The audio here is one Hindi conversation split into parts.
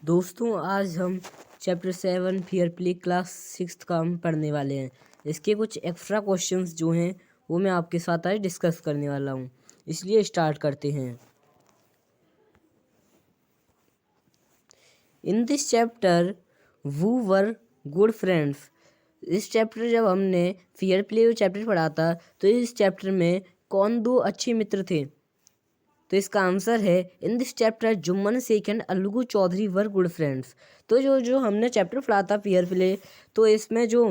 दोस्तों आज हम चैप्टर 7 फेयर प्ले क्लास 6 का हम पढ़ने वाले हैं। इसके कुछ एक्स्ट्रा क्वेश्चंस जो हैं वो मैं आपके साथ आज डिस्कस करने वाला हूँ, इसलिए स्टार्ट करते हैं। In this chapter who were good friends. इस चैप्टर जब हमने फेयर प्ले चैप्टर पढ़ा था तो इस चैप्टर में कौन दो अच्छे मित्र थे, तो इसका आंसर है in this chapter Jumman Sheikh and Algu Chaudhary were good friends. तो जो हमने चैप्टर पढ़ा था फेयर प्ले, तो इसमें जो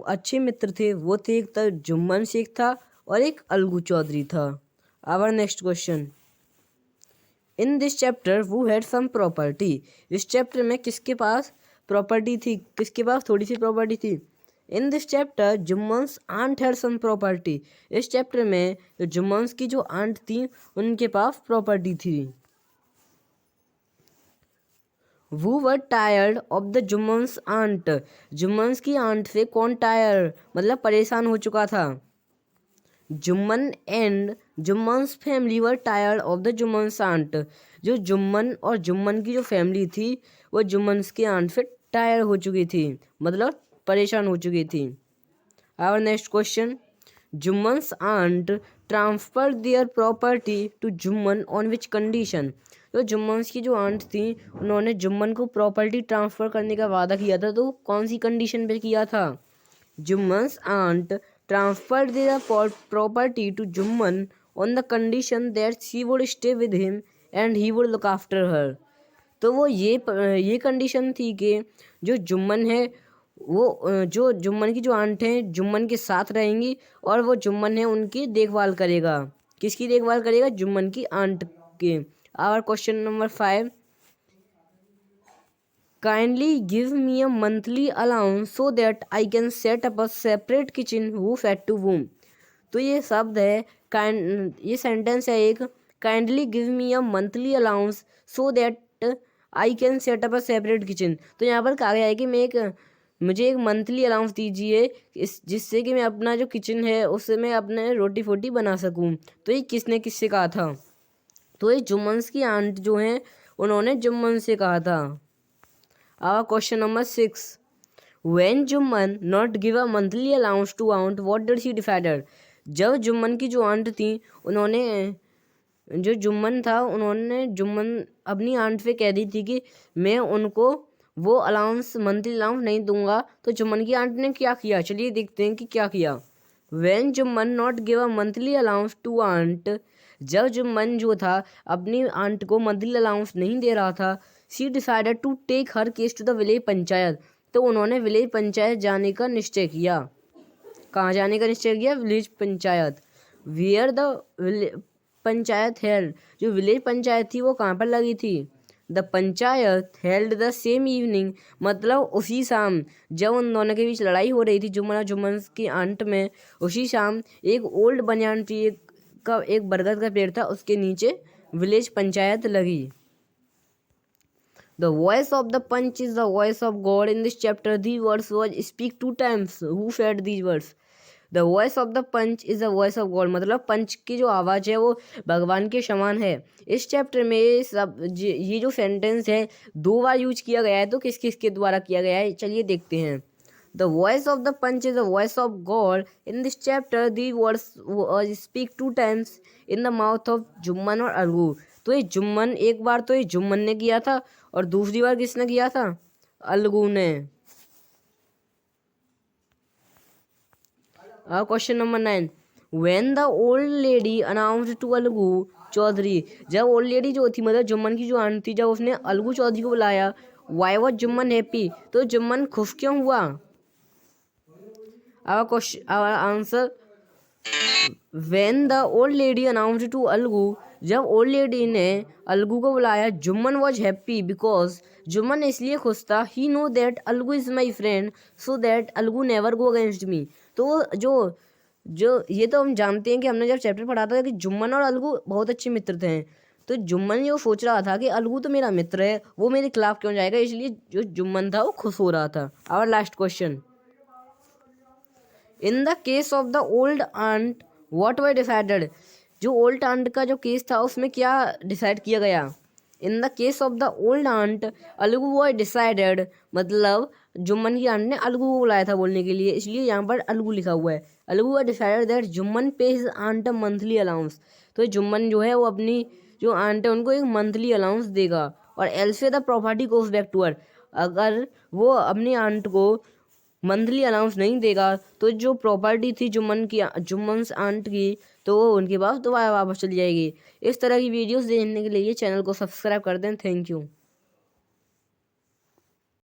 अच्छे मित्र थे वो थे, एक तो जुम्मन शेख था और एक अलगू चौधरी था। Our next question, in this chapter who had some property. इस चैप्टर में किसके पास प्रॉपर्टी थी, किसके पास थोड़ी सी प्रॉपर्टी थी। In this chapter Jumman's aunt had some property. इस चैप्टर में जो जुम्मन्स की जो आंट थी उनके पास प्रॉपर्टी थी। वो were tired of the Jumman's aunt. Jumman's की आंट से कौन टायर मतलब परेशान हो चुका था। Jumman and Jumman's family were tired of the Jumman's aunt. जो जुम्मन और जुम्मन की जो फैमिली थी वो जुम्मन्स की आंट से टायर हो चुकी थी, मतलब परेशान हो चुकी थी। Our next question, Jumman's aunt transfer their property to Jumman on which condition. तो जुम्मन्स की जो आंट थी उन्होंने जुम्मन को प्रॉपर्टी ट्रांसफ़र करने का वादा किया था, तो कौन सी कंडीशन पे किया था। Jumman's aunt transfer their property to Jumman on the condition that she would stay with him and he would look after her. तो वो ये कंडीशन थी कि जो जुम्मन है वो जो जुम्मन की जो आंट हैं जुम्मन के साथ रहेंगी और वो जुम्मन है उनकी देखभाल करेगा। किसकी देखभाल करेगा, जुम्मन की आंट के। Our question number 5, kindly give me a monthly allowance so that I can set up a separate kitchen who fed to whom. तो ये शब्द है ये सेंटेंस है एक, kindly give me a monthly allowance so that I can set up a separate kitchen. तो यहाँ पर कहा गया है कि मुझे एक मंथली अलाउंस दीजिए जिससे कि मैं अपना जो किचन है उससे मैं अपने रोटी फोटी बना सकूं। तो ये किसने किससे कहा था, तो ये जुम्मन्स की आंट जो हैं उन्होंने जुम्मन से कहा था। Our question number 6, when Jumman not give a monthly allowance to aunt what did she decided. जब जुम्मन की जो आंट थी उन्होंने जो जुम्मन था उन्होंने जुम्मन अपनी आंट से कह दी थी कि मैं उनको वो अलाउंस मंथली अलाउंस नहीं दूंगा। तो जुम्मन की आंट ने क्या किया, चलिए देखते हैं कि क्या किया। When Jumman not give a monthly allowance to aunt, जब जुम्मन जो था अपनी आंट को मंथली अलाउंस नहीं दे रहा था, she decided to take her case to the village panchayat. तो उन्होंने विलेज पंचायत जाने का निश्चय किया। कहाँ जाने का निश्चय किया, village panchayat. Where the panchayat held, जो विलेज पंचायत थी वो कहाँ पर लगी थी। The panchayat held the same evening, मतलब उसी शाम जब उन दोनों के बीच लड़ाई हो रही थी जुम्मन और जुम्मन की आंट में, उसी शाम एक ओल्ड बनियान ट्री का एक बरगद का पेड़ था उसके नीचे विलेज पंचायत लगी। The voice of the punch is the voice of God. In this chapter, these words was speak 2 times. Who said these words? The voice of the punch is the voice of God. मतलब पंच की जो आवाज़ है वो भगवान के समान है। इस चैप्टर में ये जो सेंटेंस है 2 बार यूज किया गया है, तो किस किस के द्वारा किया गया है चलिए देखते हैं। The voice of the punch is the voice of God. In this chapter, the words speak 2 times in the mouth of Jumman और अलगू। तो ये जुम्मन एक बार तो ये जुम्मन ने किया था और दूसरी बार किसने किया था, अलगू ने। Question number 9, when the old lady announced to Algu Chaudhary. जब ओल्ड लेडी जो थी मतलब जुम्मन की जो आंट थी, जब उसने अलगू चौधरी को बुलाया, वाई वॉज जुम्मन हैप्पी, तो जुम्मन खुश क्यों हुआ। Our answer, when the old lady announced to Algu, जब ओल्ड लेडी ने अलगू को बुलाया, Jumman was happy because, Jumman इसलिए खुश था, he know that Algu is my friend so that Algu never go against me. तो जो जो ये तो हम जानते हैं कि हमने जब चैप्टर पढ़ा था कि जुम्मन और अलगू बहुत अच्छे मित्र थे। तो जुम्मन ये सोच रहा था कि अलगू तो मेरा मित्र है, वो मेरे खिलाफ क्यों जाएगा, इसलिए जो जुम्मन था वो खुश हो रहा था। Our last question, in the case of the old aunt what were decided. जो ओल्ड आंट का जो केस था उसमें क्या डिसाइड किया गया। In the case of the old aunt Algu boy decided, मतलब जुम्मन की आंट ने अलगू को बुलाया था बोलने के लिए, इसलिए यहाँ पर अलगू लिखा हुआ है। Algu boy decided that Jumman pay his aunt a monthly allowance, तो जुम्मन जो है वो अपनी जो आंट है उनको एक मंथली अलाउंस देगा। और else the property goes back to her, अगर वो अपनी आंट को मंथली अलाउंस नहीं देगा तो जो प्रॉपर्टी थी जुम्मन्स आंट की, तो वो उनके पास दोबारा वापस चली जाएगी। इस तरह की वीडियोस देखने के लिए चैनल को सब्सक्राइब कर दें। Thank you.